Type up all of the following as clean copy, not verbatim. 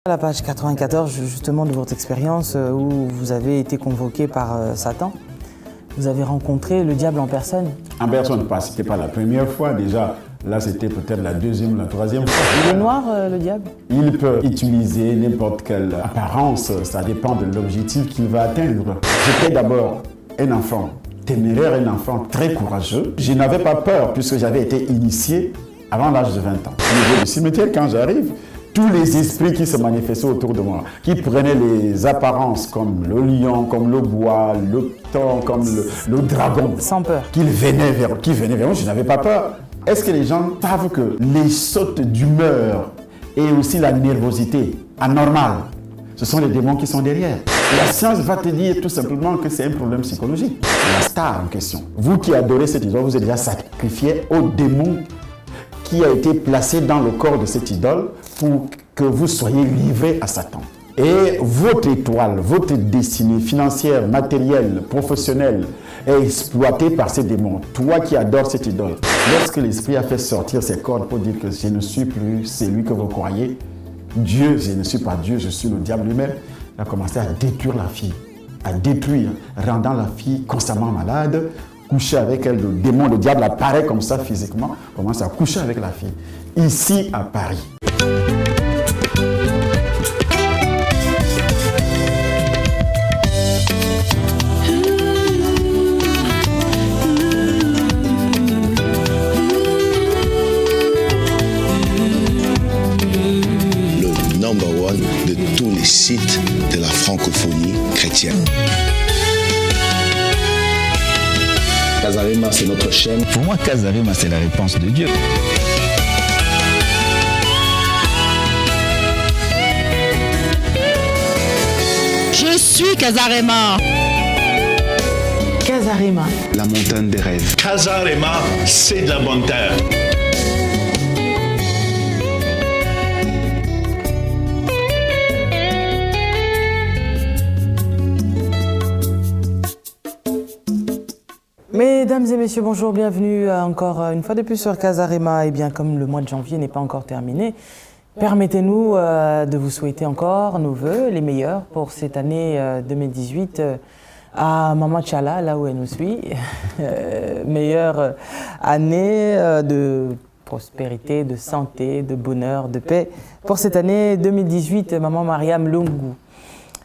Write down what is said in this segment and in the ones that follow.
À la page 94 justement de votre expérience où vous avez été convoqué par Satan, vous avez rencontré le diable en personne. En personne, c'était pas la première fois déjà. Là, c'était peut-être la deuxième ou la troisième fois. Il est noir, le diable? Il peut utiliser n'importe quelle apparence, ça dépend de l'objectif qu'il va atteindre. J'étais d'abord un enfant téméraire, un enfant très courageux. Je n'avais pas peur puisque j'avais été initié avant l'âge de 20 ans. Au niveau du cimetière, quand j'arrive, tous les esprits qui se manifestaient autour de moi, qui prenaient les apparences comme le lion, comme le bois, le thon, comme le dragon, sans peur, qui venaient vers moi, je n'avais pas peur. Est-ce que les gens savent que les sautes d'humeur et aussi la nervosité anormale, ce sont les démons qui sont derrière? La science va te dire tout simplement que c'est un problème psychologique. La star en question, vous qui adorez cette idole, vous êtes déjà sacrifié au démon qui a été placé dans le corps de cette idole pour que vous soyez livrés à Satan. Et votre étoile, votre destinée financière, matérielle, professionnelle est exploitée par ces démons. Toi qui adores cette idole, lorsque l'esprit a fait sortir ses cordes pour dire que je ne suis plus celui que vous croyez, Dieu, je ne suis pas Dieu, je suis le diable lui-même, il a commencé à détruire la fille, à détruire, rendant la fille constamment malade, coucher avec elle, le démon, le diable apparaît comme ça physiquement, commence à coucher avec la fille, ici à Paris. Le number one de tous les sites de la francophonie chrétienne. Casarema, c'est notre chaîne. Pour moi, Casarema, c'est la réponse de Dieu. Je suis Casarema. Casarema, la montagne des rêves. Casarema, c'est de la bonne terre. Mesdames et messieurs, bonjour, bienvenue encore une fois de plus sur Casarema. Et bien, comme le mois de janvier n'est pas encore terminé, permettez-nous de vous souhaiter encore nos vœux, les meilleurs pour cette année 2018 à Maman Tchala, là où elle nous suit. Meilleure année de prospérité, de santé, de bonheur, de paix pour cette année 2018, Maman Mariam Lungu.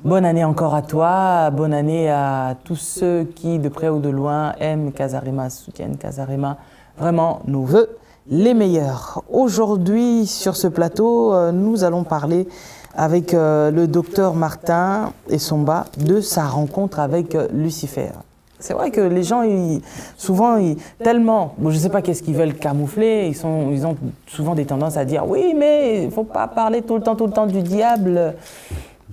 Bonne année encore à toi, bonne année à tous ceux qui, de près ou de loin, aiment Casarema, soutiennent Casarema. Vraiment, nos vœux les meilleurs. Aujourd'hui, sur ce plateau, nous allons parler avec le docteur Martin Essomba de sa rencontre avec Lucifer. C'est vrai que les gens, souvent, tellement, je ne sais pas qu'est-ce qu'ils veulent camoufler, ils ont souvent des tendances à dire « Oui, mais il ne faut pas parler tout le temps du diable ».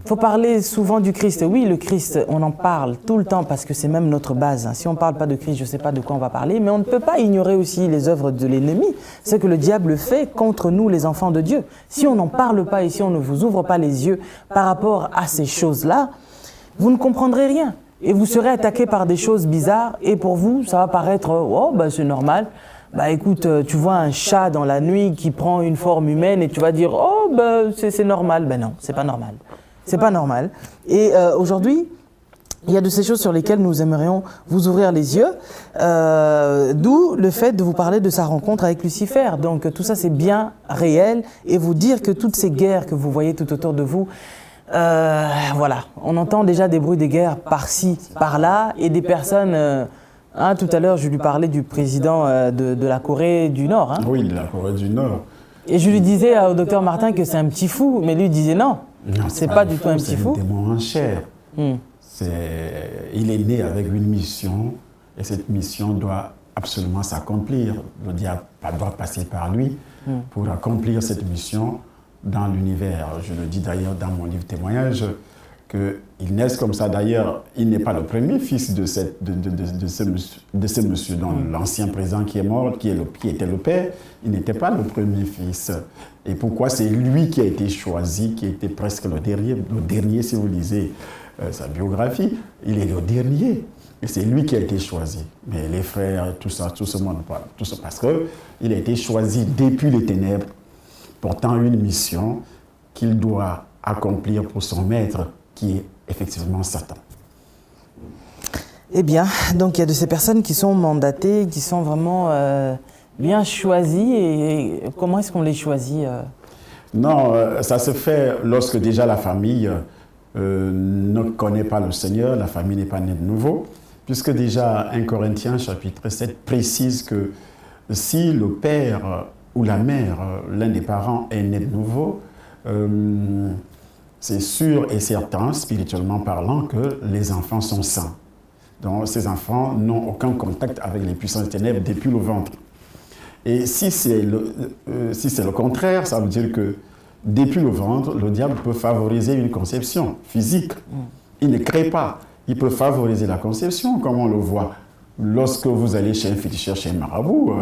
Il faut parler souvent du Christ. Oui, le Christ, on en parle tout le temps parce que c'est même notre base. Si on ne parle pas de Christ, je ne sais pas de quoi on va parler, mais on ne peut pas ignorer aussi les œuvres de l'ennemi. C'est que le diable fait contre nous, les enfants de Dieu. Si on n'en parle pas et si on ne vous ouvre pas les yeux par rapport à ces choses-là, vous ne comprendrez rien. Et vous serez attaqué par des choses bizarres et pour vous, ça va paraître « Oh, bah, c'est normal ». Bah écoute, tu vois un chat dans la nuit qui prend une forme humaine et tu vas dire « Oh, bah, c'est normal ». Ben non, c'est pas normal. C'est pas normal. Et aujourd'hui, il y a de ces choses sur lesquelles nous aimerions vous ouvrir les yeux, d'où le fait de vous parler de sa rencontre avec Lucifer. Donc tout ça c'est bien réel et vous dire que toutes ces guerres que vous voyez tout autour de vous, voilà, on entend déjà des bruits de guerre par-ci, par-là et des personnes... tout à l'heure je lui parlais du président de la Corée du Nord. Oui, de la Corée du Nord. Et je lui disais au docteur Martin que c'est un petit fou, mais lui disait non. Non, c'est pas du tout un petit fou. C'est un démon en chair. Il est né avec une mission et cette mission doit absolument s'accomplir. Le diable doit passer par lui pour accomplir cette mission dans l'univers. Je le dis d'ailleurs dans mon livre témoignage qu'il naisse comme ça. D'ailleurs, il n'est pas le premier fils de ce monsieur, dont l'ancien président qui est mort, qui était le père, il n'était pas le premier fils. Et pourquoi c'est lui qui a été choisi, qui était presque le dernier si vous lisez sa biographie, il est le dernier. Et c'est lui qui a été choisi. Mais les frères, tout ça, tout ce monde, tout ça, parce qu'il a été choisi depuis les ténèbres, portant une mission qu'il doit accomplir pour son maître, qui est effectivement Satan. Eh bien, donc il y a de ces personnes qui sont mandatées, qui sont vraiment bien choisies. Et comment est-ce qu'on les choisit Non, ça se fait lorsque déjà la famille ne connaît pas le Seigneur, la famille n'est pas née de nouveau, puisque déjà 1 Corinthiens chapitre 7 précise que si le père ou la mère, l'un des parents est né de nouveau, c'est sûr et certain, spirituellement parlant, que les enfants sont saints. Donc ces enfants n'ont aucun contact avec les puissances des ténèbres depuis le ventre. Et si c'est le contraire, ça veut dire que depuis le ventre, le diable peut favoriser une conception physique. Il ne crée pas. Il peut favoriser la conception, comme on le voit. Lorsque vous allez chez un féticheur, chez un marabout,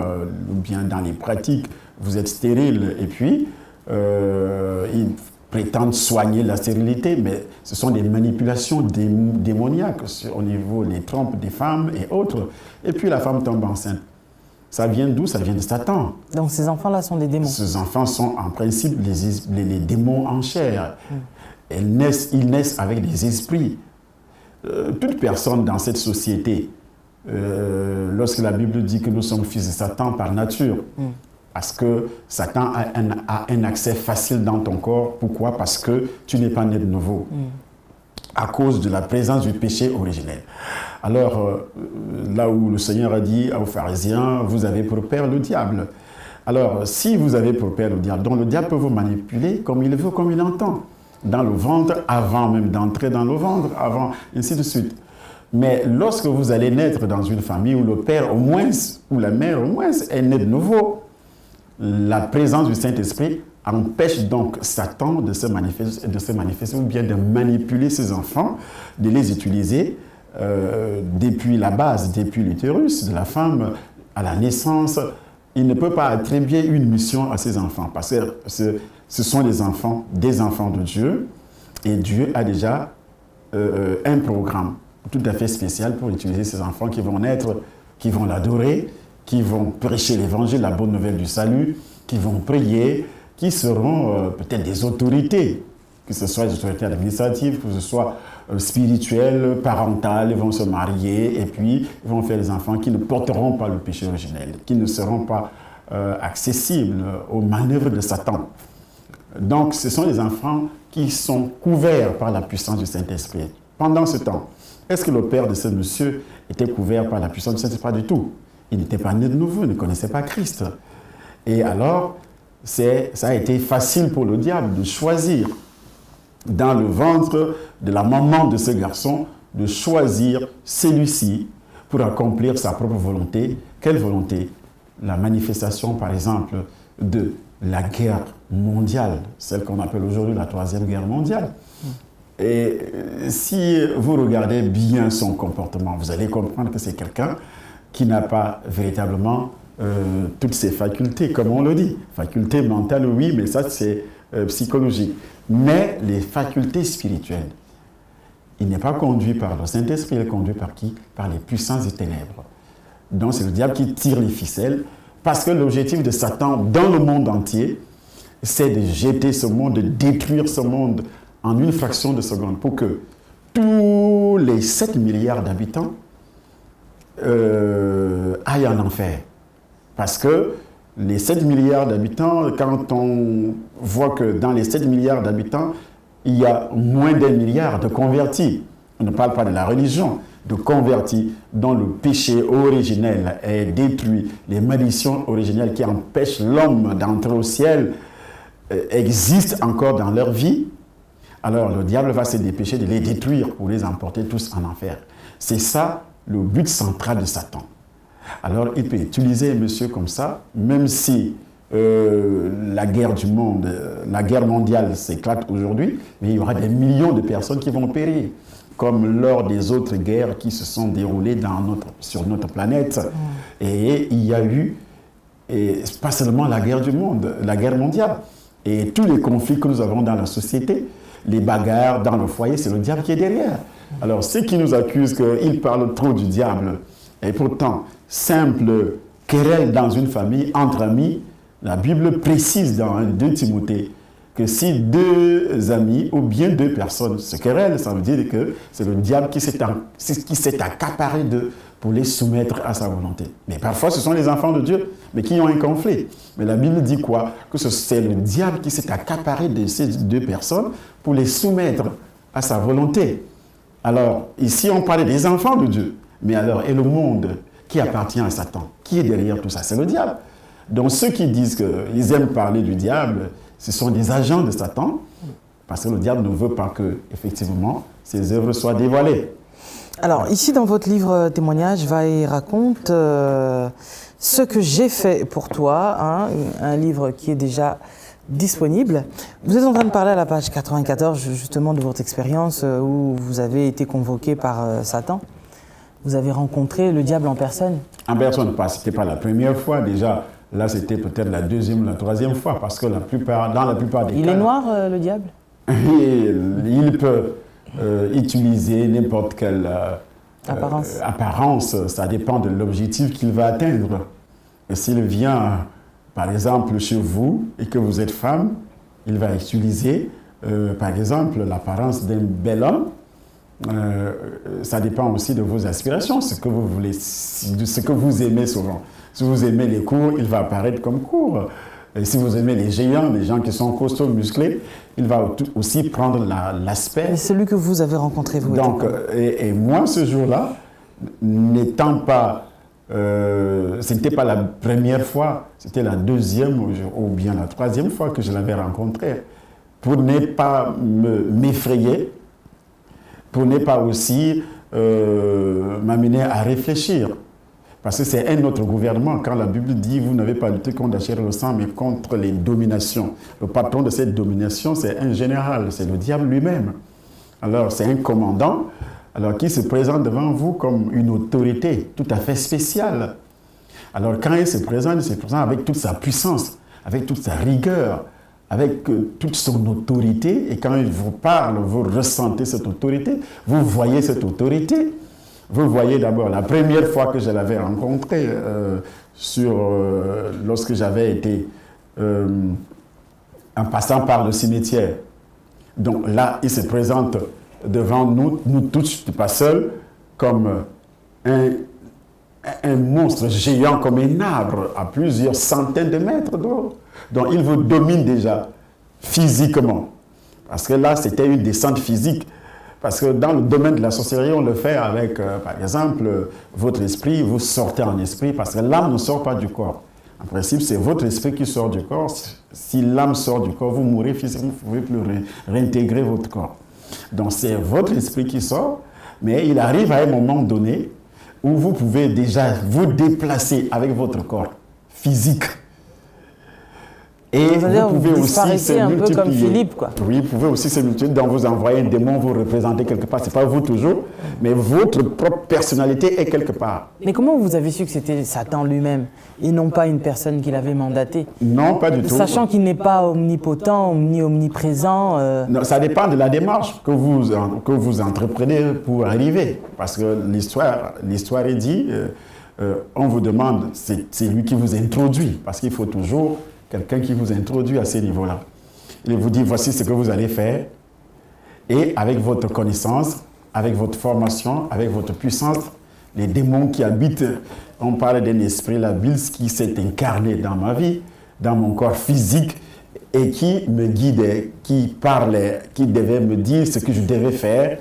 ou bien dans les pratiques, vous êtes stérile et puis ils prétendent soigner la stérilité, mais ce sont des manipulations démoniaques au niveau des trompes des femmes et autres. Et puis la femme tombe enceinte. Ça vient d'où? Ça vient de Satan. Donc ces enfants-là sont des démons. Ces enfants sont en principe les démons en chair. Ils naissent avec des esprits. Toute personne dans cette société, lorsque la Bible dit que nous sommes fils de Satan par nature, parce que Satan a un accès facile dans ton corps. Pourquoi? Parce que tu n'es pas né de nouveau. À cause de la présence du péché originel. Alors, là où le Seigneur a dit aux pharisiens, vous avez pour père le diable. Alors, si vous avez pour père le diable, donc le diable peut vous manipuler comme il veut, comme il entend. Dans le ventre, avant même d'entrer dans le ventre, avant, ainsi de suite. Mais lorsque vous allez naître dans une famille où le père au moins, ou la mère au moins, est né de nouveau, la présence du Saint-Esprit empêche donc Satan de se manifester ou bien de manipuler ses enfants, de les utiliser depuis la base, depuis l'utérus de la femme à la naissance. Il ne peut pas attribuer une mission à ses enfants parce que ce sont des enfants de Dieu et Dieu a déjà un programme tout à fait spécial pour utiliser ces enfants qui vont naître, qui vont l'adorer, qui vont prêcher l'évangile, la bonne nouvelle du salut, qui vont prier, qui seront peut-être des autorités, que ce soit des autorités administratives, que ce soit spirituelles, parentales, ils vont se marier et puis ils vont faire des enfants qui ne porteront pas le péché originel, qui ne seront pas accessibles aux manœuvres de Satan. Donc ce sont des enfants qui sont couverts par la puissance du Saint-Esprit. Pendant ce temps, est-ce que le père de ce monsieur était couvert par la puissance du Saint-Esprit? Pas du tout. Il n'était pas né de nouveau, il ne connaissait pas Christ. Et alors, ça a été facile pour le diable de choisir dans le ventre de la maman de ce garçon, de choisir celui-ci pour accomplir sa propre volonté. Quelle volonté? La manifestation, par exemple, de la guerre mondiale, celle qu'on appelle aujourd'hui la Troisième Guerre mondiale. Et si vous regardez bien son comportement, vous allez comprendre que c'est quelqu'un qui n'a pas véritablement toutes ses facultés, comme on le dit. Facultés mentales, oui, mais ça, c'est psychologique. Mais les facultés spirituelles, il n'est pas conduit par le Saint-Esprit, il est conduit par qui? Par les puissances des ténèbres. Donc, c'est le diable qui tire les ficelles, parce que l'objectif de Satan dans le monde entier, c'est de jeter ce monde, de détruire ce monde en une fraction de seconde, pour que tous les 7 milliards d'habitants aillent en enfer. Parce que les 7 milliards d'habitants, quand on voit que dans les 7 milliards d'habitants, il y a moins d'1 milliard de convertis. On ne parle pas de la religion, de convertis dont le péché originel est détruit. Les malédictions originelles qui empêchent l'homme d'entrer au ciel existent encore dans leur vie. Alors le diable va se dépêcher de les détruire pour les emporter tous en enfer. C'est ça le but central de Satan. Alors il peut utiliser un monsieur comme ça, même si la guerre du monde, la guerre mondiale s'éclate aujourd'hui, mais il y aura des millions de personnes qui vont périr, comme lors des autres guerres qui se sont déroulées sur notre planète. Et il y a eu, pas seulement la guerre du monde, la guerre mondiale, et tous les conflits que nous avons dans la société, les bagarres dans le foyer, c'est le diable qui est derrière. Alors ceux qui nous accusent qu'ils parlent trop du diable, et pourtant, simple querelle dans une famille, entre amis, la Bible précise dans 2 Timothée que si deux amis ou bien deux personnes se querellent, ça veut dire que c'est le diable qui s'est accaparé d'eux pour les soumettre à sa volonté. Mais parfois, ce sont les enfants de Dieu, mais qui ont un conflit. Mais la Bible dit quoi? Que c'est le diable qui s'est accaparé de ces deux personnes pour les soumettre à sa volonté. Alors, ici, on parlait des enfants de Dieu. Mais alors, et le monde qui appartient à Satan? Qui est derrière tout ça? C'est le diable. Donc, ceux qui disent qu'ils aiment parler du diable, ce sont des agents de Satan, parce que le diable ne veut pas que, effectivement, ses œuvres soient dévoilées. Alors, ici, dans votre livre témoignage, Vae raconte ce que j'ai fait pour toi, hein, un livre qui est déjà disponible. Vous êtes en train de parler à la page 94, justement, de votre expérience où vous avez été convoqué par Satan. Vous avez rencontré le diable en personne. En personne, ce n'était pas la première fois déjà. Là, c'était peut-être la deuxième ou la troisième fois, parce que dans la plupart des cas... Il est noir, le diable? Il peut utiliser n'importe quelle apparence. Ça dépend de l'objectif qu'il va atteindre. Et s'il vient, par exemple, chez vous, et que vous êtes femme, il va utiliser, par exemple, l'apparence d'un bel homme. Ça dépend aussi de vos aspirations, ce que vous voulez, ce que vous aimez souvent. Si vous aimez les courts, il va apparaître comme court. Et si vous aimez les géants, les gens qui sont costauds, musclés, il va aussi prendre l'aspect. Et celui que vous avez rencontré, vous. Donc, et moi, ce jour-là, n'étant pas... ce n'était pas la première fois, c'était la deuxième ou bien la troisième fois que je l'avais rencontré. Pour ne pas m'effrayer, pour ne pas aussi m'amener à réfléchir. Parce que c'est un autre gouvernement. Quand la Bible dit « Vous n'avez pas lutté contre la chair et le sang, mais contre les dominations ». Le patron de cette domination, c'est un général, c'est le diable lui-même. Alors, c'est un commandant alors, qui se présente devant vous comme une autorité tout à fait spéciale. Alors, quand il se présente avec toute sa puissance, avec toute sa rigueur, avec toute son autorité. Et quand il vous parle, vous ressentez cette autorité, vous voyez cette autorité. Vous voyez d'abord, la première fois que je l'avais rencontré, lorsque j'avais été en passant par le cimetière. Donc là, il se présente devant nous tous, je n'étais pas seul, comme un monstre géant, comme un arbre à plusieurs centaines de mètres d'eau. Donc il vous domine déjà physiquement. Parce que là, c'était une descente physique. Parce que dans le domaine de la sorcellerie, on le fait avec, par exemple, votre esprit, vous sortez en esprit, parce que l'âme ne sort pas du corps. En principe, c'est votre esprit qui sort du corps. Si l'âme sort du corps, vous mourrez physiquement, vous ne pouvez plus réintégrer votre corps. Donc c'est votre esprit qui sort, mais il arrive à un moment donné où vous pouvez déjà vous déplacer avec votre corps physique. Et vous pouvez aussi se multiplier. Un peu comme Philippe, quoi. Oui, vous pouvez aussi se multiplier. Donc vous envoyez un démon, vous représentez quelque part. Ce n'est pas vous toujours, mais votre propre personnalité est quelque part. Mais comment vous avez su que c'était Satan lui-même et non pas une personne qui l'avait mandaté? Non, pas du tout. Sachant qu'il n'est pas omnipotent ni omniprésent. Non, ça dépend de la démarche que vous entreprenez pour arriver. Parce que l'histoire est dit, on vous demande, c'est lui qui vous introduit. Parce qu'il faut toujours quelqu'un qui vous introduit à ces niveaux-là. Il vous dit, voici ce que vous allez faire. Et avec votre connaissance, avec votre formation, avec votre puissance, les démons qui habitent, on parle d'un esprit labile qui s'est incarné dans ma vie, dans mon corps physique, et qui me guidait, qui parlait, qui devait me dire ce que je devais faire,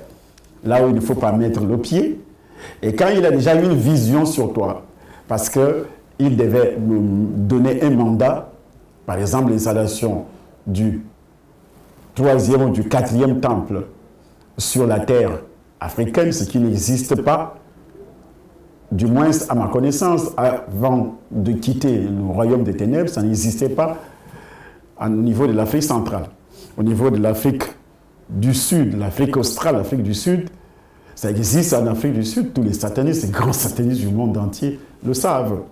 là où il ne faut pas mettre le pied. Et quand il a déjà eu une vision sur toi, parce qu'il devait me donner un mandat, par exemple, l'installation du 3e ou du 4e temple sur la terre africaine, ce qui n'existe pas, du moins à ma connaissance, avant de quitter le royaume des ténèbres, ça n'existait pas au niveau de l'Afrique centrale. Au niveau de l'Afrique du Sud, l'Afrique australe, l'Afrique du Sud, ça existe en Afrique du Sud. Tous les satanistes, les grands satanistes du monde entier le savent.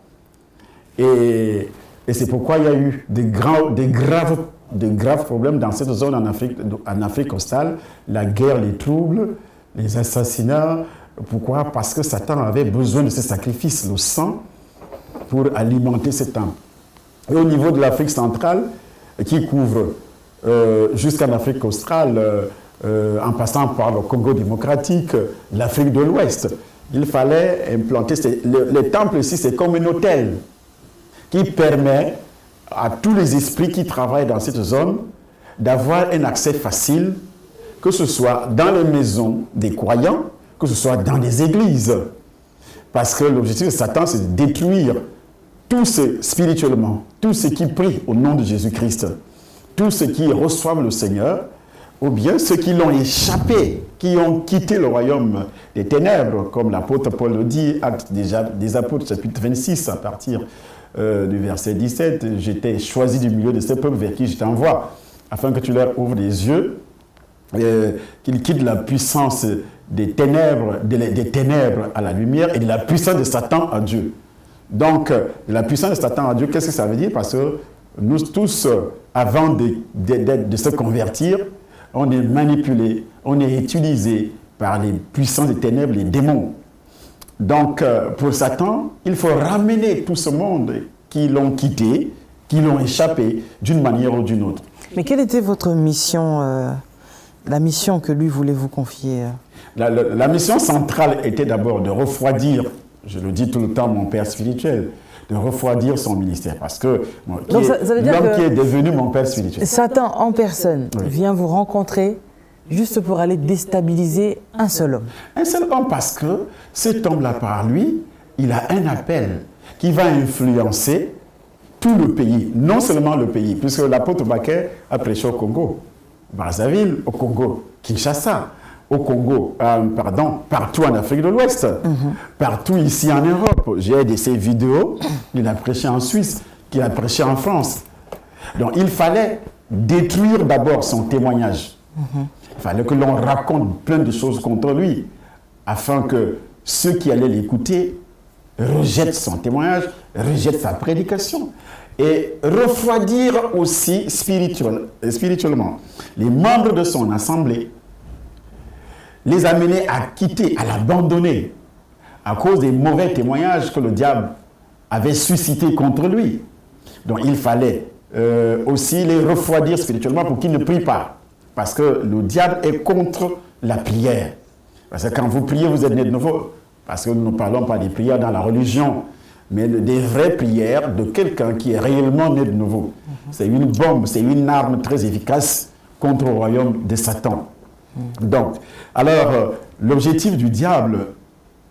Et c'est pourquoi il y a eu des graves problèmes dans cette zone en Afrique australe, la guerre, les troubles, les assassinats. Pourquoi? Parce que Satan avait besoin de ce sacrifice, le sang, pour alimenter cet âme. Et au niveau de l'Afrique centrale, qui couvre jusqu'en Afrique australe, en passant par le Congo démocratique, l'Afrique de l'Ouest. Il fallait implanter... Les temples ici, c'est comme un hôtel qui permet à tous les esprits qui travaillent dans cette zone d'avoir un accès facile, que ce soit dans les maisons des croyants, que ce soit dans les églises. Parce que l'objectif de Satan, c'est de détruire tous ceux, spirituellement, tous ceux qui prient au nom de Jésus-Christ, tous ceux qui reçoivent le Seigneur, ou bien ceux qui l'ont échappé, qui ont quitté le royaume des ténèbres, comme l'apôtre Paul le dit, Actes des Apôtres, chapitre 26, à partir du verset 17, « J'étais choisi du milieu de ces peuples vers qui je t'envoie, afin que tu leur ouvres les yeux, qu'ils quittent la puissance des ténèbres à la lumière et de la puissance de Satan à Dieu. » Donc, la puissance de Satan à Dieu, qu'est-ce que ça veut dire? Parce que nous tous, avant de se convertir, on est manipulé, on est utilisé par les puissances des ténèbres, les démons. Donc, pour Satan, il faut ramener tout ce monde qui l'ont quitté, qui l'ont échappé d'une manière ou d'une autre. Mais quelle était votre mission, la mission que lui voulait vous confier? La mission centrale était d'abord de refroidir, je le dis tout le temps, mon père spirituel, de refroidir son ministère. Parce que l'homme qui est devenu mon père spirituel. Satan en personne vient vous rencontrer juste pour aller déstabiliser un seul homme. Un seul homme parce que cet homme-là, par lui, il a un appel qui va influencer tout le pays, non seulement le pays, puisque l'apôtre Baker a prêché au Congo, Brazzaville, au Congo, Kinshasa, au Congo, partout en Afrique de l'Ouest, partout ici en Europe. J'ai de ces vidéos, il a prêché en Suisse, qu'il a prêché en France. Donc il fallait détruire d'abord son témoignage. Il fallait que l'on raconte plein de choses contre lui, afin que ceux qui allaient l'écouter rejettent son témoignage, rejettent sa prédication. Et refroidir aussi spirituellement les membres de son assemblée, les amener à quitter, à l'abandonner, à cause des mauvais témoignages que le diable avait suscités contre lui. Donc il fallait aussi les refroidir spirituellement pour qu'ils ne prient pas. Parce que le diable est contre la prière. Parce que quand vous priez, vous êtes né de nouveau. Parce que nous ne parlons pas des prières dans la religion, mais des vraies prières de quelqu'un qui est réellement né de nouveau. C'est une bombe, c'est une arme très efficace contre le royaume de Satan. Donc, alors, l'objectif du diable,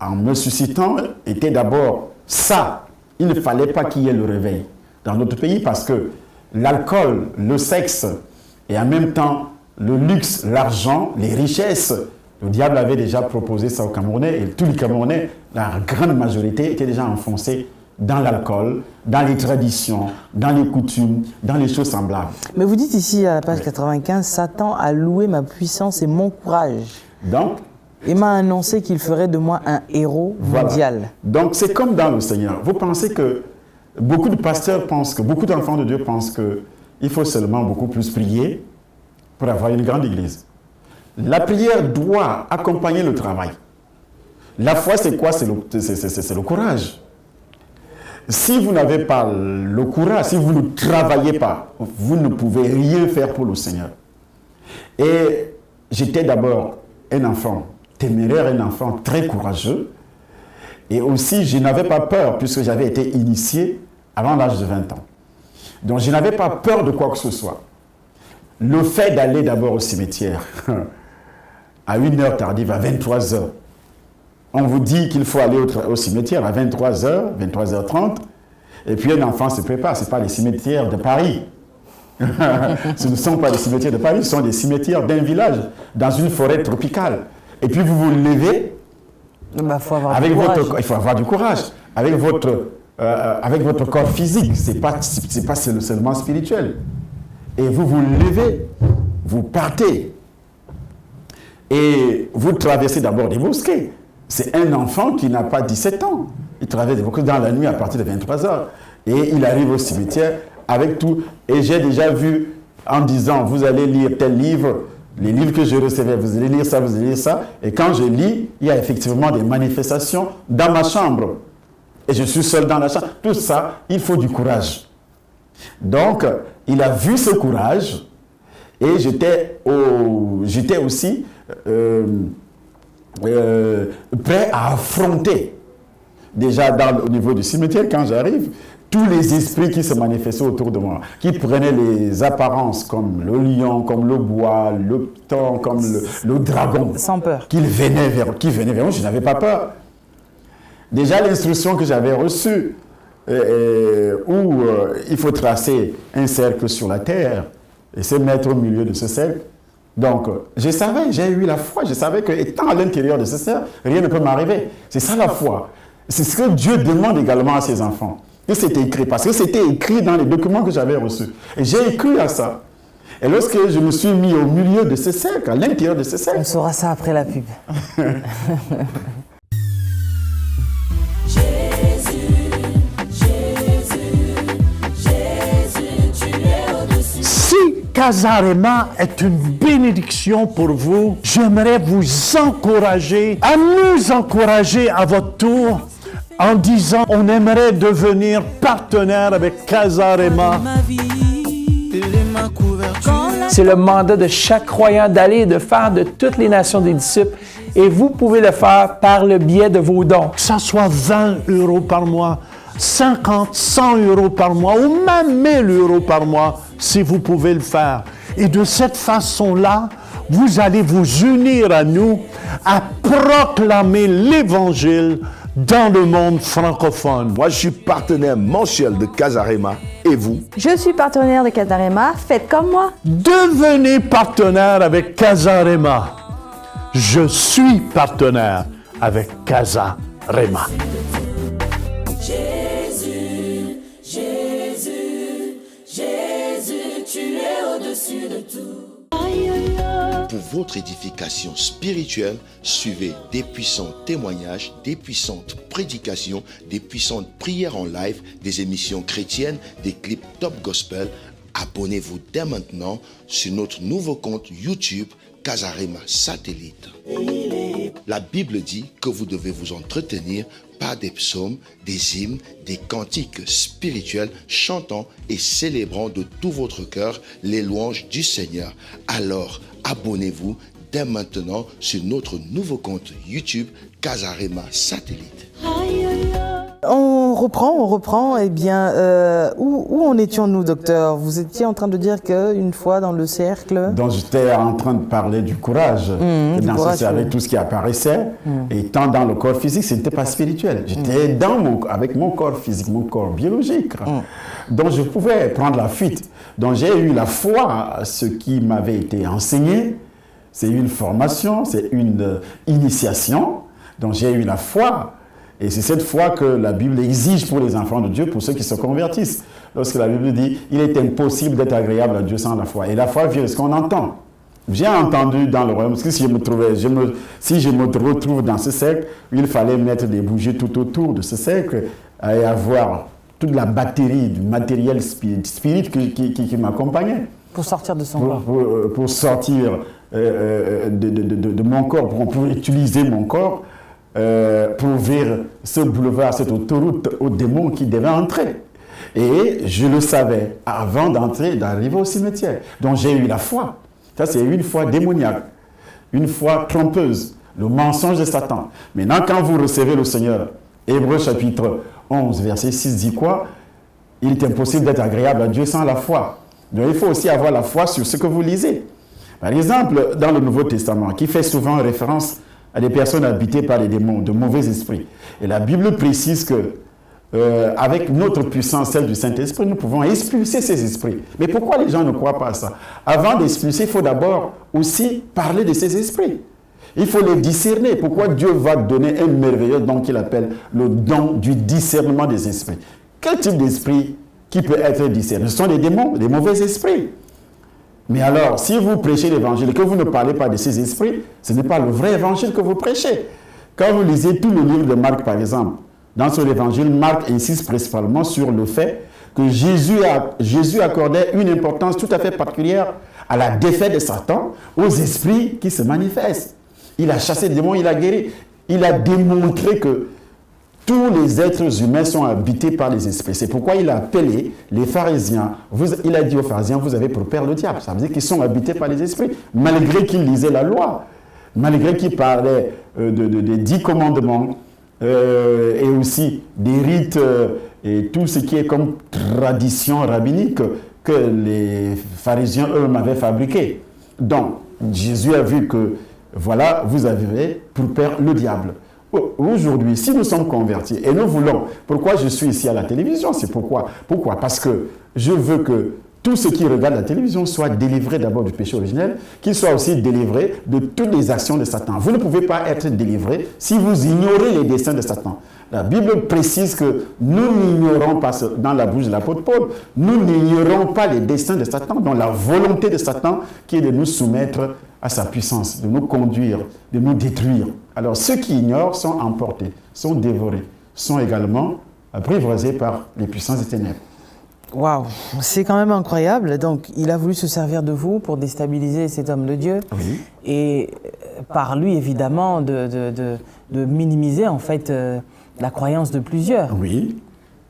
en me suscitant, était d'abord ça. Il ne fallait pas qu'il y ait le réveil dans notre pays parce que l'alcool, le sexe et en même temps le luxe, l'argent, les richesses, le diable avait déjà proposé ça aux Camerounais et tous les Camerounais, la grande majorité, étaient déjà enfoncés dans l'alcool, dans les traditions, dans les coutumes, dans les choses semblables. Mais vous dites ici à la page 95, Satan a loué ma puissance et mon courage. Donc, et m'a annoncé qu'il ferait de moi un héros mondial. Donc c'est comme dans le Seigneur. Vous pensez que beaucoup de pasteurs pensent que, beaucoup d'enfants de Dieu pensent qu'il faut seulement beaucoup plus prier pour avoir une grande église. La prière doit accompagner le travail. La foi, c'est quoi? C'est le courage. Si vous n'avez pas le courage, si vous ne travaillez pas, vous ne pouvez rien faire pour le Seigneur. Et j'étais d'abord un enfant téméraire, un enfant très courageux. Et aussi, je n'avais pas peur, puisque j'avais été initié avant l'âge de 20 ans. Donc, je n'avais pas peur de quoi que ce soit. Le fait d'aller d'abord au cimetière, à 1h tardive, à 23h, on vous dit qu'il faut aller au cimetière à 23h, 23h30, et puis un enfant se prépare. Ce n'est pas les cimetières de Paris. Ce ne sont pas les cimetières de Paris, ce sont des cimetières d'un village, dans une forêt tropicale. Et puis vous vous levez, il faut avoir du courage, avec votre corps physique, ce n'est pas seulement spirituel. Et vous vous levez, vous partez, et vous traversez d'abord des mosquées. C'est un enfant qui n'a pas 17 ans. Il traverse des mosquées dans la nuit à partir de 23h. Et il arrive au cimetière avec tout. Et j'ai déjà vu en disant, vous allez lire tel livre, les livres que je recevais, vous allez lire ça, vous allez lire ça. Et quand je lis, il y a effectivement des manifestations dans ma chambre. Et je suis seul dans la chambre. Tout ça, il faut du courage. Donc, il a vu ce courage Et j'étais aussi prêt à affronter, déjà au niveau du cimetière, quand j'arrive, tous les esprits qui se manifestaient autour de moi, qui prenaient les apparences comme le lion, comme le bois, le thon, comme le dragon. Sans peur. Qui venaient vers moi, je n'avais pas peur. Déjà, l'instruction que j'avais reçue, où il faut tracer un cercle sur la terre et se mettre au milieu de ce cercle. Donc, je savais, j'ai eu la foi, je savais qu'étant à l'intérieur de ce cercle, rien ne peut m'arriver. C'est ça la foi. C'est ce que Dieu demande également à ses enfants. Et c'était écrit, parce que c'était écrit dans les documents que j'avais reçus. Et j'ai cru à ça. Et lorsque je me suis mis au milieu de ce cercle, à l'intérieur de ce cercle... On saura ça après la pub. Si Casarema est une bénédiction pour vous, j'aimerais vous encourager, à nous encourager à votre tour, en disant on aimerait devenir partenaire avec Casarema. C'est le mandat de chaque croyant d'aller et de faire de toutes les nations des disciples. Et vous pouvez le faire par le biais de vos dons. Que ça soit 20 € par mois, 50, 100 € par mois ou même 1000 € par mois, si vous pouvez le faire. Et de cette façon-là, vous allez vous unir à nous à proclamer l'Évangile dans le monde francophone. Moi, je suis partenaire mensuel de Casarema. Et vous? Je suis partenaire de Casarema. Faites comme moi. Devenez partenaire avec Casarema. Je suis partenaire avec Casarema. Jésus, Jésus, Jésus, tu es au-dessus de tout. Pour votre édification spirituelle, suivez des puissants témoignages, des puissantes prédications, des puissantes prières en live, des émissions chrétiennes, des clips top gospel. Abonnez-vous dès maintenant sur notre nouveau compte YouTube Casarema Satellite. La Bible dit que vous devez vous entretenir par des psaumes, des hymnes, des cantiques spirituels, chantant et célébrant de tout votre cœur les louanges du Seigneur. Alors, abonnez-vous dès maintenant sur notre nouveau compte YouTube Casarema Satellite. On reprend. Eh bien, où en étions-nous, docteur? Vous étiez en train de dire qu'une fois dans le cercle... Donc j'étais en train de parler du courage. Avec tout ce qui apparaissait. Et tant dans le corps physique, ce n'était pas spirituel. J'étais avec mon corps physique, mon corps biologique. Donc je pouvais prendre la fuite. Donc j'ai eu la foi à ce qui m'avait été enseigné. C'est une formation, c'est une initiation. Donc j'ai eu la foi. Et c'est cette foi que la Bible exige pour les enfants de Dieu, pour ceux qui se convertissent. Lorsque la Bible dit « Il est impossible d'être agréable à Dieu sans la foi ». Et la foi vient de ce qu'on entend. J'ai entendu dans le royaume, parce que si je me retrouve dans ce cercle, il fallait mettre des bougies tout autour de ce cercle et avoir toute la batterie du matériel spirit qui m'accompagnait. Pour sortir de son corps. Pour sortir de mon corps, pour utiliser mon corps, pour ouvrir ce boulevard, cette autoroute aux démons qui devaient entrer. Et je le savais avant d'arriver au cimetière. Donc j'ai eu la foi. Ça, c'est une foi démoniaque, une foi trompeuse, le mensonge de Satan. Maintenant, quand vous recevez le Seigneur, Hébreux chapitre 11, verset 6 dit quoi? Il est impossible d'être agréable à Dieu sans la foi. Donc il faut aussi avoir la foi sur ce que vous lisez. Par exemple, dans le Nouveau Testament, qui fait souvent référence à des personnes habitées par les démons, de mauvais esprits. Et la Bible précise que, avec notre puissance, celle du Saint-Esprit, nous pouvons expulser ces esprits. Mais pourquoi les gens ne croient pas à ça? Avant d'expulser, il faut d'abord aussi parler de ces esprits. Il faut les discerner. Pourquoi Dieu va donner un merveilleux don qu'il appelle le don du discernement des esprits? Quel type d'esprit qui peut être discerné? Ce sont des démons, des mauvais esprits. Mais alors, si vous prêchez l'évangile et que vous ne parlez pas de ces esprits, ce n'est pas le vrai évangile que vous prêchez. Quand vous lisez tout le livre de Marc, par exemple, dans son évangile, Marc insiste principalement sur le fait que Jésus accordait une importance tout à fait particulière à la défaite de Satan, aux esprits qui se manifestent. Il a chassé les démons, il a guéri. Il a démontré que tous les êtres humains sont habités par les esprits. C'est pourquoi il a appelé les pharisiens, il a dit aux pharisiens, vous avez pour père le diable. Ça veut dire qu'ils sont habités par les esprits, malgré qu'ils lisaient la loi, malgré qu'ils parlaient des 10 commandements, et aussi des rites et tout ce qui est comme tradition rabbinique que les pharisiens eux-mêmes avaient fabriqué. Donc, Jésus a vu que, voilà, vous avez pour père le diable. Aujourd'hui, si nous sommes convertis et nous voulons, pourquoi je suis ici à la télévision, c'est pourquoi. Pourquoi? Parce que je veux que tous ceux qui regardent la télévision soient délivrés d'abord du péché originel, qu'ils soient aussi délivrés de toutes les actions de Satan. Vous ne pouvez pas être délivré si vous ignorez les desseins de Satan. La Bible précise que nous n'ignorons pas, dans la bouche de l'apôtre Paul, nous n'ignorons pas les desseins de Satan, dont la volonté de Satan qui est de nous soumettre à sa puissance, de nous conduire, de nous détruire. Alors ceux qui ignorent sont emportés, sont dévorés, sont également apprivoisés par les puissances des ténèbres. Waouh, c'est quand même incroyable. Donc, il a voulu se servir de vous pour déstabiliser cet homme de Dieu. Oui. Et par lui, évidemment, de minimiser, en fait, la croyance de plusieurs. Oui.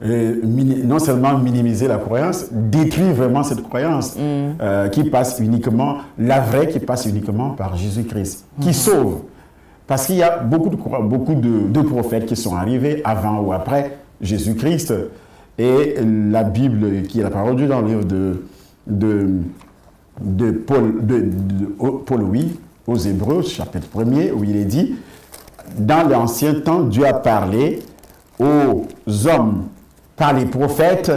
Non seulement minimiser la croyance, détruire vraiment cette croyance qui passe uniquement, la vraie qui passe uniquement par Jésus-Christ, qui sauve. Parce qu'il y a beaucoup de prophètes qui sont arrivés avant ou après Jésus-Christ. Et la Bible, qui est la parole de Dieu dans le livre de Paul, oui, aux Hébreux, chapitre 1er, où il est dit, dans l'ancien temps, Dieu a parlé aux hommes par les prophètes,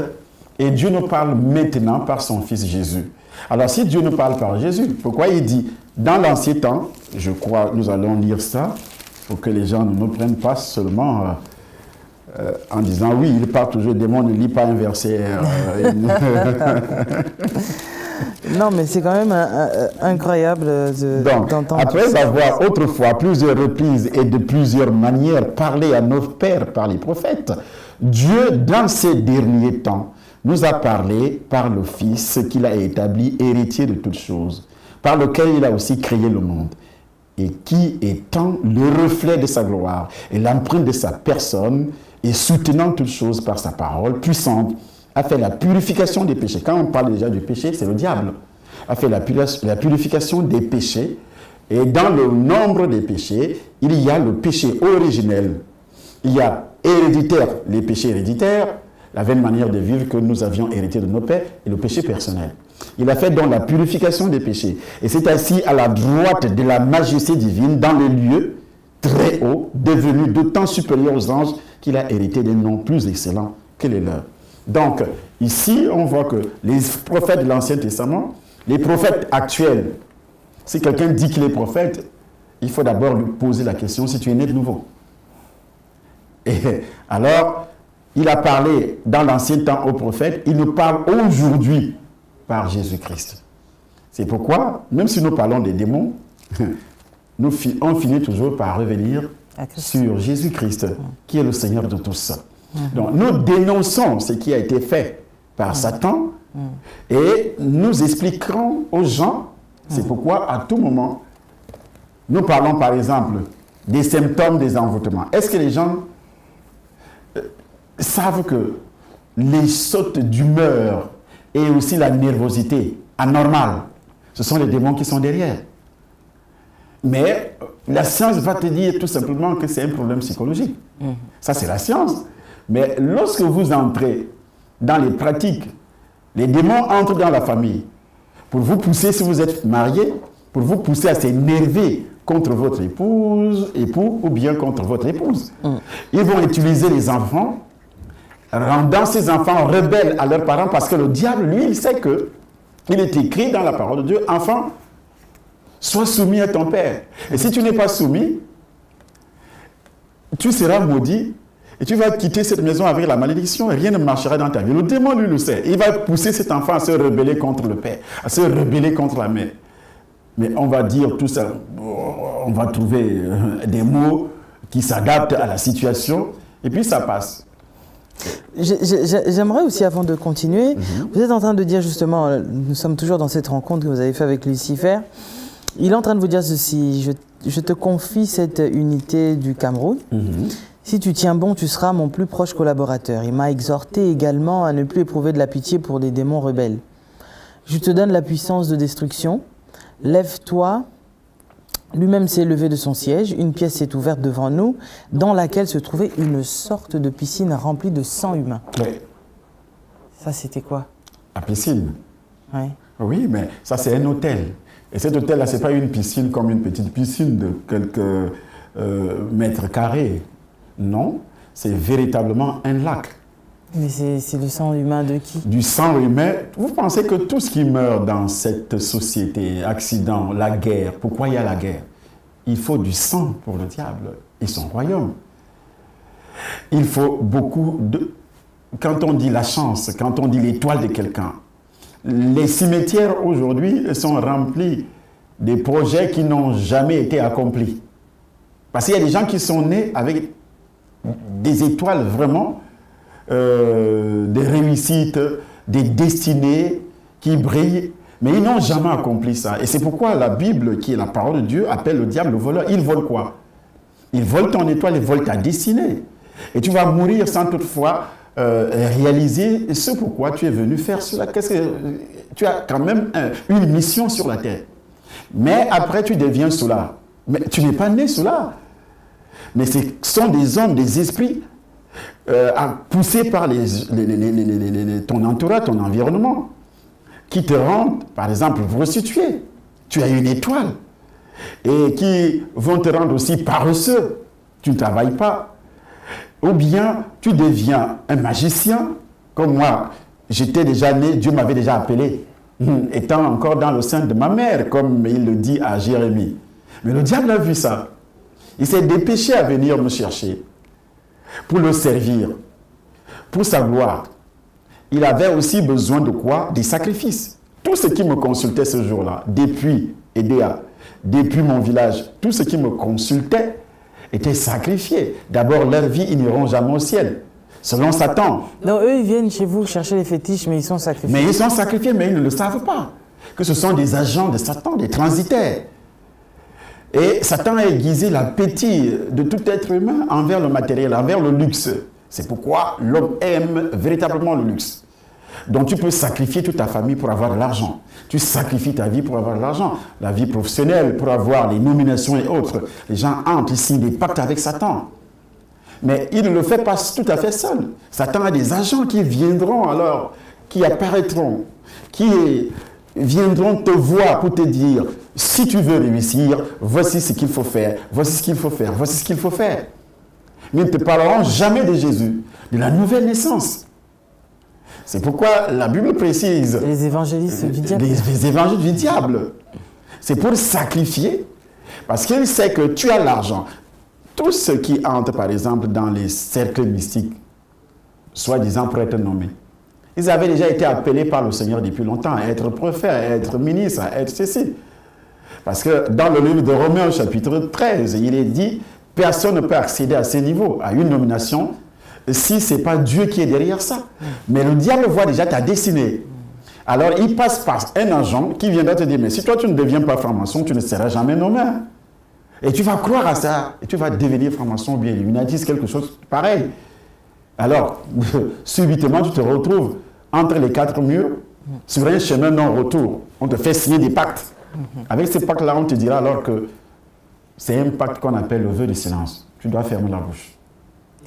et Dieu nous parle maintenant par son Fils Jésus. Alors si Dieu nous parle par Jésus, pourquoi il dit, dans l'ancien temps, je crois, nous allons lire ça, pour que les gens ne nous prennent pas seulement... en disant oui, il part toujours des mots, ne lit pas un verset. Non, mais c'est quand même incroyable d'entendre. Après avoir autrefois, plusieurs reprises et de plusieurs manières, parlé à nos pères par les prophètes, Dieu, dans ces derniers temps, nous a parlé par le Fils qu'il a établi héritier de toutes choses, par lequel il a aussi créé le monde, et qui, étant le reflet de sa gloire et l'empreinte de sa personne, et soutenant toutes choses par sa parole puissante, a fait la purification des péchés. Quand on parle déjà du péché, c'est le diable. A fait la purification des péchés. Et dans le nombre des péchés, il y a le péché originel. Il y a héréditaire, les péchés héréditaires, la vaine manière de vivre que nous avions hérité de nos pères, et le péché personnel. Il a fait donc la purification des péchés. Et c'est assis à la droite de la majesté divine dans le lieu très haut, devenu d'autant supérieur aux anges qu'il a hérité des noms plus excellents que les leurs. Donc, ici, on voit que les prophètes de l'Ancien Testament, les prophètes actuels, si quelqu'un dit qu'il est prophète, il faut d'abord lui poser la question si tu es né de nouveau. Et alors, il a parlé dans l'Ancien temps aux prophètes, il nous parle aujourd'hui par Jésus-Christ. C'est pourquoi, même si nous parlons des démons, on finit toujours par revenir sur Jésus-Christ, qui est le Seigneur de tous. Donc, nous dénonçons ce qui a été fait par Satan et nous expliquerons aux gens, c'est pourquoi à tout moment, nous parlons par exemple des symptômes des envoûtements. Est-ce que les gens savent que les sautes d'humeur et aussi la nervosité anormale, ce sont les démons qui sont derrière? Mais la science va te dire tout simplement que c'est un problème psychologique. Ça, c'est la science. Mais lorsque vous entrez dans les pratiques, les démons entrent dans la famille pour vous pousser, si vous êtes marié, pour vous pousser à s'énerver contre votre époux ou bien contre votre épouse. Ils vont utiliser les enfants, rendant ces enfants rebelles à leurs parents, parce que le diable, lui, il sait que il est écrit dans la parole de Dieu, enfant, sois soumis à ton père. Et si tu n'es pas soumis, tu seras maudit et tu vas quitter cette maison avec la malédiction et rien ne marchera dans ta vie. Le démon, lui, le sait. Il va pousser cet enfant à se rebeller contre le père, à se rebeller contre la mère. Mais on va dire tout ça, on va trouver des mots qui s'adaptent à la situation et puis ça passe. J'aimerais aussi, avant de continuer, vous êtes en train de dire justement, nous sommes toujours dans cette rencontre que vous avez faite avec Lucifer. Il est en train de vous dire ceci, je te confie cette unité du Cameroun. Si tu tiens bon, tu seras mon plus proche collaborateur. Il m'a exhorté également à ne plus éprouver de la pitié pour des démons rebelles. Je te donne la puissance de destruction. Lève-toi. Lui-même s'est levé de son siège. Une pièce s'est ouverte devant nous, dans laquelle se trouvait une sorte de piscine remplie de sang humain. Oui. Ça, c'était quoi? La piscine. Oui. Oui, mais ça, c'est un hôtel. Et cet hôtel-là, ce n'est pas une piscine comme une petite piscine de quelques mètres carrés. Non, c'est véritablement un lac. Mais c'est le sang humain de qui? Du sang humain. Vous pensez que tout ce qui meurt dans cette société, accident, la guerre, pourquoi il y a la guerre? Il faut du sang pour le diable et son royaume. Il faut beaucoup de... Quand on dit la chance, quand on dit l'étoile de quelqu'un, les cimetières aujourd'hui sont remplis des projets qui n'ont jamais été accomplis. Parce qu'il y a des gens qui sont nés avec des étoiles vraiment, des réussites, des destinées qui brillent, mais ils n'ont jamais accompli ça. Et c'est pourquoi la Bible, qui est la parole de Dieu, appelle le diable le voleur. Il vole quoi? Il vole ton étoile, il vole ta destinée. Et tu vas mourir sans toutefois réaliser ce pourquoi tu es venu faire cela. Tu as quand même une mission sur la terre. Mais après, tu deviens cela. Mais tu n'es pas né cela. Mais ce sont des hommes, des esprits poussés par ton entourage, ton environnement, qui te rendent, par exemple, prostitué. Tu as une étoile. Et qui vont te rendre aussi paresseux. Tu ne travailles pas. Ou bien tu deviens un magicien, comme moi, j'étais déjà né, Dieu m'avait déjà appelé, étant encore dans le sein de ma mère, comme il le dit à Jérémie. Mais le diable a vu ça. Il s'est dépêché à venir me chercher pour le servir, pour sa gloire. Il avait aussi besoin de quoi? Des sacrifices. Tout ce qui me consultait ce jour-là, depuis Edéa, depuis mon village, tout ce qui me consultait, étaient sacrifiés. D'abord, leur vie, ils n'iront jamais au ciel. Selon Satan. Donc, eux, ils viennent chez vous chercher les fétiches, mais ils sont sacrifiés. Mais ils sont sacrifiés, mais ils ne le savent pas. Que ce sont des agents de Satan, des transitaires. Et Satan a aiguisé l'appétit de tout être humain envers le matériel, envers le luxe. C'est pourquoi l'homme aime véritablement le luxe. Donc tu peux sacrifier toute ta famille pour avoir de l'argent. Tu sacrifies ta vie pour avoir de l'argent. La vie professionnelle pour avoir les nominations et autres. Les gens entrent, ils signent des pactes avec Satan. Mais il ne le fait pas tout à fait seul. Satan a des agents qui viendront alors, qui apparaîtront, qui viendront te voir pour te dire, si tu veux réussir, voici ce qu'il faut faire, voici ce qu'il faut faire, voici ce qu'il faut faire. Mais ils ne te parleront jamais de Jésus, de la nouvelle naissance. C'est pourquoi la Bible précise... Les évangélistes du diable. Les évangiles du diable. C'est pour sacrifier, parce qu'il sait que tu as l'argent. Tous ceux qui entrent, par exemple, dans les cercles mystiques, soi-disant pour être nommés, ils avaient déjà été appelés par le Seigneur depuis longtemps à être prophètes, à être ministres, à être ceci. Parce que dans le livre de Romains, au chapitre 13, il est dit, personne ne peut accéder à ces niveaux, à une nomination, si ce n'est pas Dieu qui est derrière ça. Mais le diable voit déjà ta destinée. Alors il passe par un agent qui viendra te dire, mais si toi tu ne deviens pas franc-maçon, tu ne seras jamais nommé. Et tu vas croire à ça, et tu vas devenir franc-maçon ou bien illuminatiste, quelque chose pareil. Alors, subitement, tu te retrouves entre les quatre murs, sur un chemin non-retour. On te fait signer des pactes. Avec ces pactes-là, on te dira alors que c'est un pacte qu'on appelle le vœu de silence. Tu dois fermer la bouche.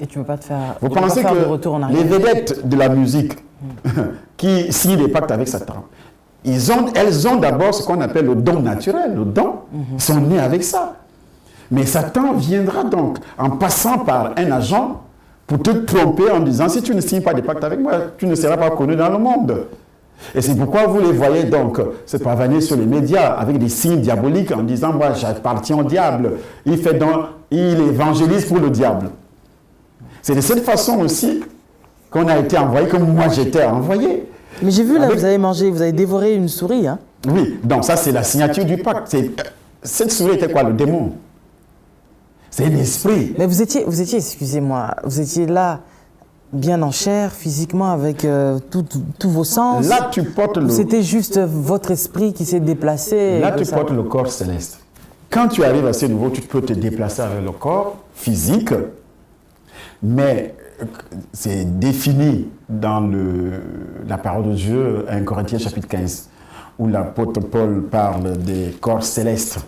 Et tu ne peux pas te faire, Vous pensez de que retour en arrière. les vedettes de la musique qui signent des pactes avec Satan, elles ont d'abord ce qu'on appelle le don naturel. Le don, ils sont nés avec ça. Mais Satan viendra donc en passant par un agent pour te tromper en disant si tu ne signes pas des pactes avec moi, tu ne seras pas connu dans le monde. Et c'est pourquoi vous les voyez donc se pavaner sur les médias avec des signes diaboliques en disant moi j'appartiens au diable. Il évangélise pour le diable. C'est de cette façon aussi qu'on a été envoyé, comme moi j'étais envoyé. Mais j'ai vu là, vous avez mangé, vous avez dévoré une souris. Hein? Oui, donc ça c'est la signature du pacte. Cette souris était quoi? Le démon. C'est un esprit. Mais vous étiez, excusez-moi, vous étiez là, bien en chair, physiquement, avec tous vos sens. Là, tu portes le... C'était juste votre esprit qui s'est déplacé. Là, tu portes le corps céleste. Quand tu arrives à ce niveau, tu peux te déplacer avec le corps physique, Mais c'est défini dans la parole de Dieu, 1 Corinthiens chapitre 15, où l'apôtre Paul parle des corps célestes.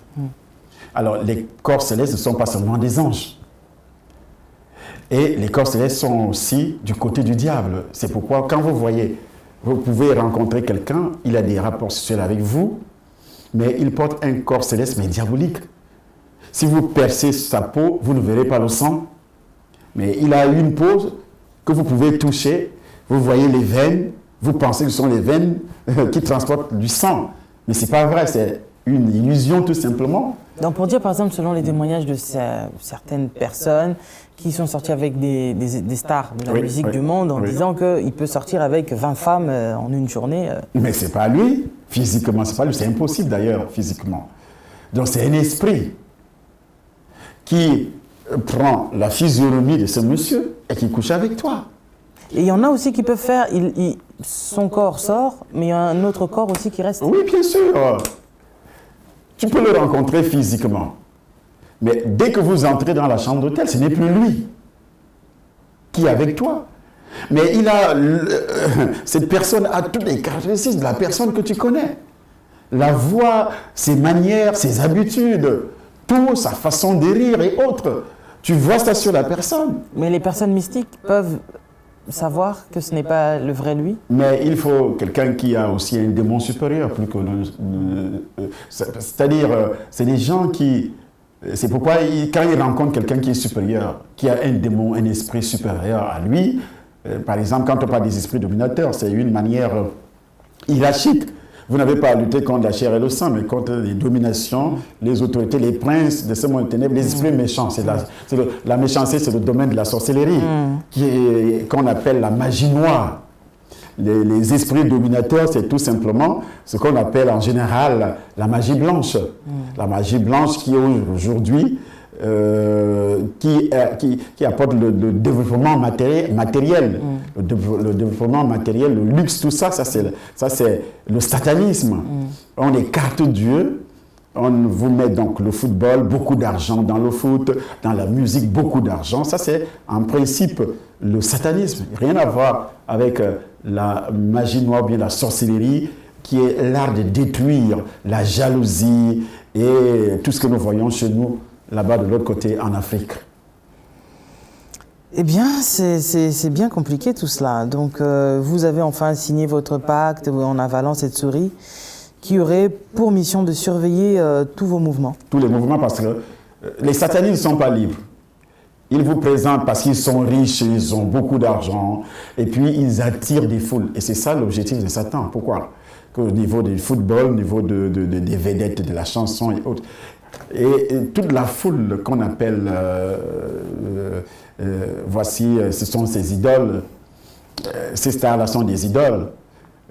Alors, les corps célestes ne sont pas seulement des anges. Et les corps célestes sont aussi du côté du diable. C'est pourquoi, quand vous pouvez rencontrer quelqu'un, il a des rapports sexuels avec vous, mais il porte un corps céleste, mais diabolique. Si vous percez sa peau, vous ne verrez pas le sang, mais il a une peau que vous pouvez toucher, vous voyez les veines, vous pensez que ce sont les veines qui transportent du sang. Mais ce n'est pas vrai, c'est une illusion tout simplement. Donc pour dire par exemple, selon les témoignages de certaines personnes qui sont sorties avec des stars de la musique du monde en disant qu'il peut sortir avec 20 femmes en une journée. Mais ce n'est pas lui, physiquement, c'est pas lui, c'est impossible d'ailleurs, physiquement. Donc c'est un esprit qui prend la physionomie de ce monsieur et qui couche avec toi. Et il y en a aussi qui peuvent faire, son corps sort, mais il y a un autre corps aussi qui reste. Oui, bien sûr. Tu peux le rencontrer physiquement. Mais dès que vous entrez dans la chambre d'hôtel, ce n'est plus lui qui est avec toi. Mais cette personne a toutes les caractéristiques de la personne que tu connais. La voix, ses manières, ses habitudes, tout, sa façon de rire et autres. Tu vois ça sur la personne. Mais les personnes mystiques peuvent savoir que ce n'est pas le vrai lui. Mais il faut quelqu'un qui a aussi un démon supérieur, plus que c'est-à-dire, c'est des gens qui... C'est pourquoi quand ils rencontrent quelqu'un qui est supérieur, qui a un démon, un esprit supérieur à lui, par exemple, quand on parle des esprits dominateurs, c'est une manière hiérarchique. Vous n'avez pas à lutter contre la chair et le sang, mais contre les dominations, les autorités, les princes de ce monde ténèbres, les esprits méchants. La méchanceté, c'est le domaine de la sorcellerie, qu'on appelle la magie noire. Les esprits dominateurs, c'est tout simplement ce qu'on appelle en général la magie blanche. La magie blanche qui aujourd'hui, qui apporte le développement matériel, le développement matériel, le luxe, tout ça, ça c'est le satanisme. On écarte Dieu, on vous met donc le football, beaucoup d'argent dans le foot, dans la musique, beaucoup d'argent. Ça c'est en principe le satanisme. Rien à voir avec la magie noire, bien la sorcellerie, qui est l'art de détruire, la jalousie et tout ce que nous voyons chez nous, là-bas de l'autre côté, en Afrique. Eh bien, c'est bien compliqué tout cela. Donc, vous avez enfin signé votre pacte en avalant cette souris qui aurait pour mission de surveiller tous vos mouvements. Tous les mouvements, parce que les satanistes ne sont pas libres. Ils vous présentent parce qu'ils sont riches, ils ont beaucoup d'argent, et puis ils attirent des foules. Et c'est ça l'objectif de Satan. Pourquoi? Au niveau du football, au niveau des vedettes de la chanson et autres. Et toute la foule qu'on appelle, ce sont ces idoles, ces stars-là sont des idoles.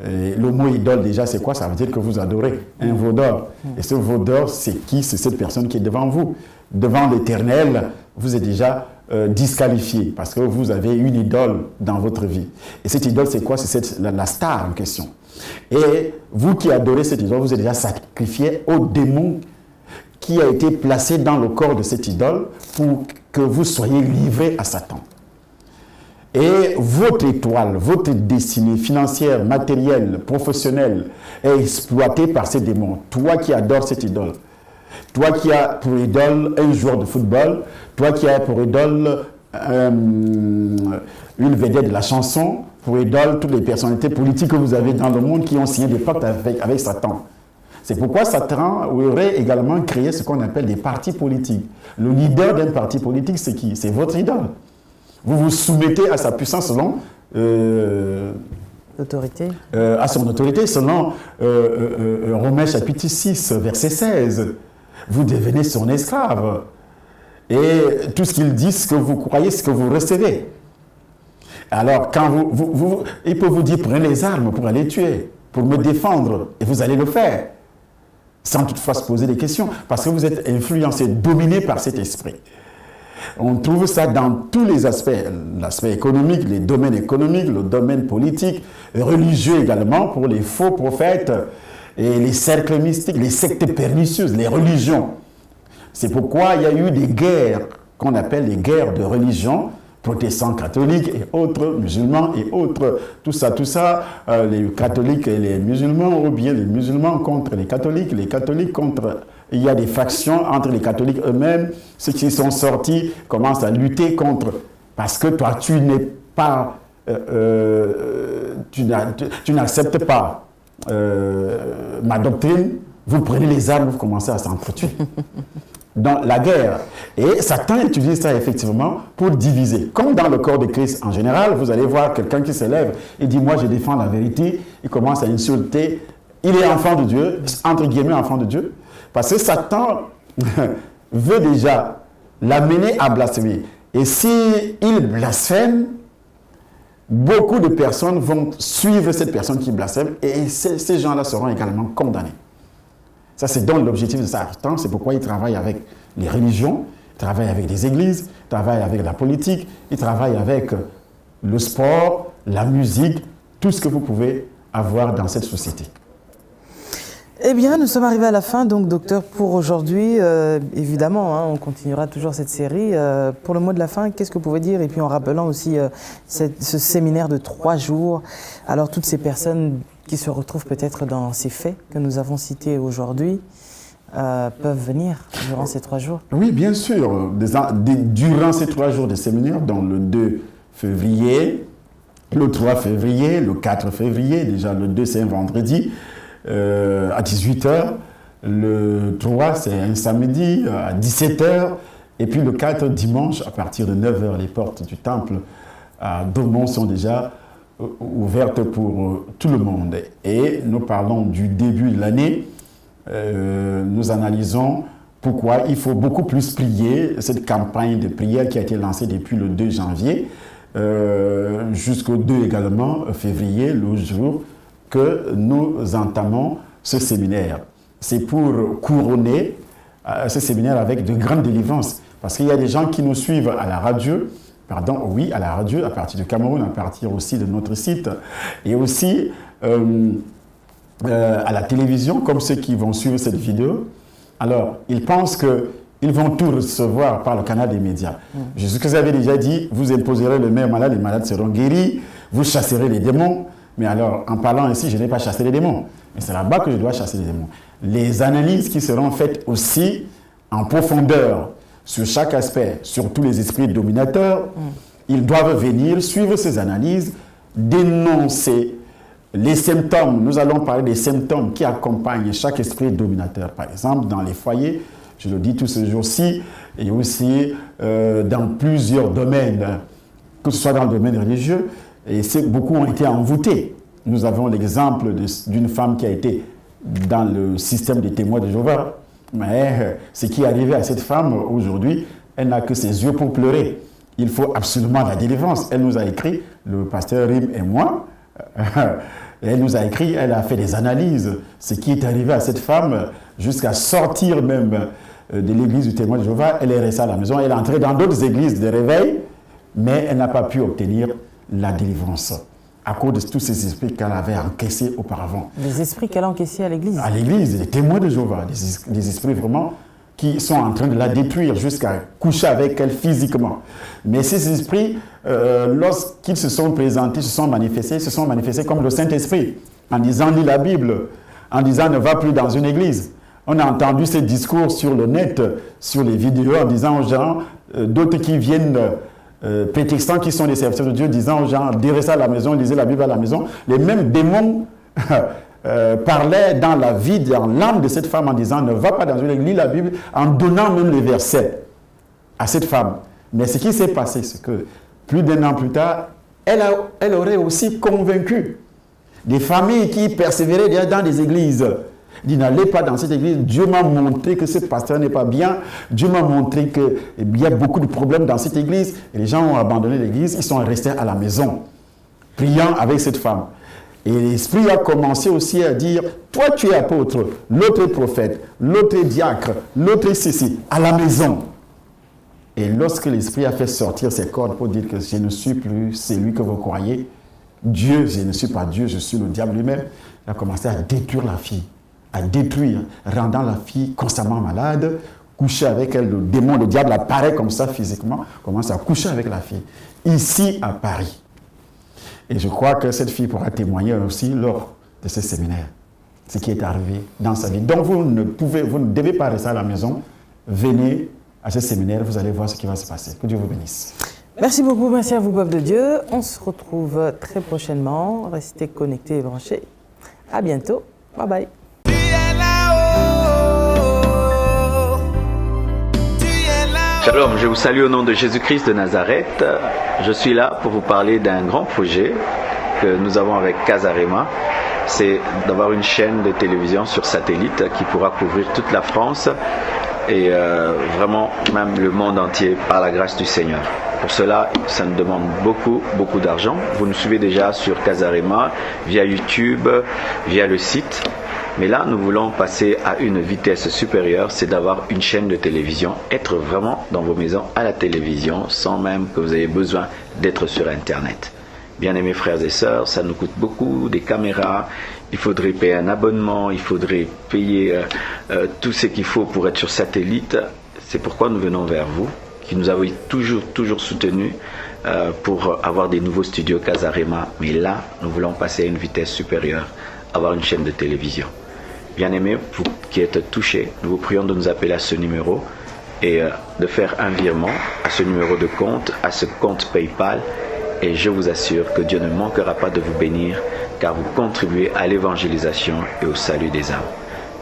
Et le mot idole, déjà, c'est quoi? Ça veut dire que vous adorez un veau d'or. Et ce veau d'or, c'est qui? C'est cette personne qui est devant vous. Devant l'Éternel, vous êtes déjà disqualifié parce que vous avez une idole dans votre vie. Et cette idole, c'est quoi? C'est la star en question. Et vous qui adorez cette idole, vous êtes déjà sacrifié au démon qui a été placé dans le corps de cette idole pour que vous soyez livrés à Satan. Et votre étoile, votre destinée financière, matérielle, professionnelle est exploitée par ces démons. Toi qui adores cette idole, toi qui as pour idole un joueur de football, toi qui as pour idole une vedette de la chanson, pour idole toutes les personnalités politiques que vous avez dans le monde qui ont signé des pactes avec Satan. C'est pourquoi Satan aurait également créé ce qu'on appelle des partis politiques. Le leader d'un parti politique, c'est qui? C'est votre idole. Vous vous soumettez à sa puissance selon l'autorité. À son autorité, selon Romains chapitre 6, verset 16. Vous devenez son esclave. Et tout ce qu'il dit, ce que vous croyez, ce que vous recevez. Alors, quand il peut vous dire, prenez les armes pour aller tuer, pour me défendre, et vous allez le faire. Sans toutefois se poser des questions, parce que vous êtes influencé, dominé par cet esprit. On trouve ça dans tous les aspects, l'aspect économique, les domaines économiques, le domaine politique, religieux également, pour les faux prophètes, et les cercles mystiques, les sectes pernicieuses, les religions. C'est pourquoi il y a eu des guerres qu'on appelle les guerres de religion, protestants catholiques et autres, musulmans et autres, tout ça, les catholiques et les musulmans, ou bien les musulmans contre les catholiques contre... Il y a des factions entre les catholiques eux-mêmes, ceux qui sont sortis commencent à lutter contre, parce que toi, tu n'es pas... tu n'acceptes pas ma doctrine, vous prenez les armes, vous commencez à s'entretuer. Dans la guerre. Et Satan utilise ça effectivement pour diviser. Comme dans le corps de Christ en général, vous allez voir quelqu'un qui se lève et dit « Moi, je défends la vérité ». Il commence à insulter. Il est enfant de Dieu, entre guillemets enfant de Dieu, parce que Satan veut déjà l'amener à blasphémer. Et s'il blasphème, beaucoup de personnes vont suivre cette personne qui blasphème et ces gens-là seront également condamnés. Ça, c'est donc l'objectif de Satan, c'est pourquoi il travaille avec les religions, il travaille avec les églises, il travaille avec la politique, il travaille avec le sport, la musique, tout ce que vous pouvez avoir dans cette société. Eh bien, nous sommes arrivés à la fin, donc, docteur, pour aujourd'hui. Évidemment, on continuera toujours cette série. Pour le mot de la fin, qu'est-ce que vous pouvez dire? Et puis en rappelant aussi ce séminaire de 3 jours. Alors, toutes ces personnes qui se retrouvent peut-être dans ces faits que nous avons cités aujourd'hui peuvent venir durant ces 3 jours? Oui, bien sûr. Durant ces 3 jours de séminaire, dans le 2 février, le 3 février, le 4 février, déjà le 2 c'est un vendredi, à 18h, le 3 c'est un samedi à 17h, et puis le 4 dimanche à partir de 9h, les portes du temple à Daumont sont déjà ouvertes pour tout le monde. Et nous parlons du début de l'année, nous analysons pourquoi il faut beaucoup plus prier, cette campagne de prière qui a été lancée depuis le 2 janvier jusqu'au 2 également février, le jour que nous entamons ce séminaire. C'est pour couronner ce séminaire avec de grandes délivrances. Parce qu'il y a des gens qui nous suivent à la radio, à la radio, à partir du Cameroun, à partir aussi de notre site, et aussi à la télévision, comme ceux qui vont suivre cette vidéo. Alors, ils pensent qu'ils vont tout recevoir par le canal des médias. Jésus vous avez déjà dit, vous imposerez le maire malade, les malades seront guéris, vous chasserez les démons. Mais alors, en parlant ici, je n'ai pas chassé les démons. Mais c'est là-bas que je dois chasser les démons. Les analyses qui seront faites aussi en profondeur sur chaque aspect, sur tous les esprits dominateurs, ils doivent venir suivre ces analyses, dénoncer les symptômes. Nous allons parler des symptômes qui accompagnent chaque esprit dominateur. Par exemple, dans les foyers, je le dis tous ces jours-ci, et aussi dans plusieurs domaines, que ce soit dans le domaine religieux, et beaucoup ont été envoûtés. Nous avons l'exemple d'une femme qui a été dans le système des témoins de Jéhovah. Mais ce qui est arrivé à cette femme aujourd'hui, elle n'a que ses yeux pour pleurer. Il faut absolument la délivrance. Elle nous a écrit, le pasteur Rim et moi, elle nous a écrit, elle a fait des analyses. Ce qui est arrivé à cette femme, jusqu'à sortir même de l'église du témoin de Jéhovah, elle est restée à la maison. Elle est entrée dans d'autres églises de réveil, mais elle n'a pas pu obtenir la délivrance à cause de tous ces esprits qu'elle avait encaissés auparavant. Les esprits qu'elle a encaissés à l'église? À l'église, les témoins de Jéhovah, des esprits vraiment qui sont en train de la détruire jusqu'à coucher avec elle physiquement. Mais ces esprits, lorsqu'ils se sont présentés, se sont manifestés comme le Saint-Esprit, en disant lis la Bible, en disant ne va plus dans une église. On a entendu ces discours sur le net, sur les vidéos, en disant aux gens, d'autres qui viennent prétextant qui sont des serviteurs de Dieu, disant aux gens, restez à la maison, lisez la Bible à la maison. Les mêmes démons parlaient dans la vie, dans l'âme de cette femme en disant, ne va pas dans une église, lis la Bible, en donnant même les versets à cette femme. Mais ce qui s'est passé, c'est que plus d'1 an plus tard, elle aurait aussi convaincu des familles qui persévéraient déjà dans des églises. Dit, n'allez pas dans cette église, Dieu m'a montré que ce pasteur n'est pas bien, Dieu m'a montré qu'il y a beaucoup de problèmes dans cette église, et les gens ont abandonné l'église, ils sont restés à la maison, priant avec cette femme. Et l'Esprit a commencé aussi à dire, toi tu es apôtre, l'autre est prophète, l'autre est diacre, l'autre est ceci, à la maison. Et lorsque l'Esprit a fait sortir ses cordes pour dire que je ne suis plus celui que vous croyez, Dieu, je ne suis pas Dieu, je suis le diable lui-même, il a commencé à détruire la fille. À détruire, rendant la fille constamment malade, coucher avec elle, le démon, le diable apparaît comme ça physiquement, commence à coucher avec la fille, ici à Paris. Et je crois que cette fille pourra témoigner aussi lors de ce séminaire, ce qui est arrivé dans sa vie. Donc vous ne devez pas rester à la maison, venez à ce séminaire, vous allez voir ce qui va se passer. Que Dieu vous bénisse. Merci beaucoup, merci à vous, peuple de Dieu. On se retrouve très prochainement. Restez connectés et branchés. À bientôt. Bye bye. Shalom, je vous salue au nom de Jésus-Christ de Nazareth. Je suis là pour vous parler d'un grand projet que nous avons avec Casarema. C'est d'avoir une chaîne de télévision sur satellite qui pourra couvrir toute la France et vraiment même le monde entier par la grâce du Seigneur. Pour cela, ça nous demande beaucoup d'argent. Vous nous suivez déjà sur Casarema, via YouTube, via le site. Mais là, nous voulons passer à une vitesse supérieure, c'est d'avoir une chaîne de télévision, être vraiment dans vos maisons à la télévision, sans même que vous ayez besoin d'être sur Internet. Bien-aimés frères et sœurs, ça nous coûte beaucoup, des caméras, il faudrait payer un abonnement, il faudrait payer tout ce qu'il faut pour être sur satellite. C'est pourquoi nous venons vers vous, qui nous avez toujours soutenus pour avoir des nouveaux studios Casarema. Mais là, nous voulons passer à une vitesse supérieure, avoir une chaîne de télévision. Bien-aimés, vous qui êtes touchés, nous vous prions de nous appeler à ce numéro et de faire un virement à ce numéro de compte, à ce compte PayPal. Et je vous assure que Dieu ne manquera pas de vous bénir, car vous contribuez à l'évangélisation et au salut des âmes.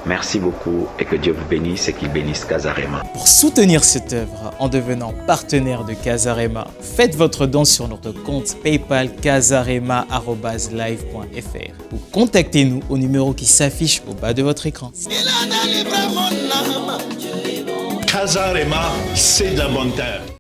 Merci beaucoup et que Dieu vous bénisse et qu'il bénisse Casarema. Pour soutenir cette œuvre en devenant partenaire de Casarema, faites votre don sur notre compte PayPal casarema@live.fr ou contactez-nous au numéro qui s'affiche au bas de votre écran. Casarema, c'est de la bonne terre.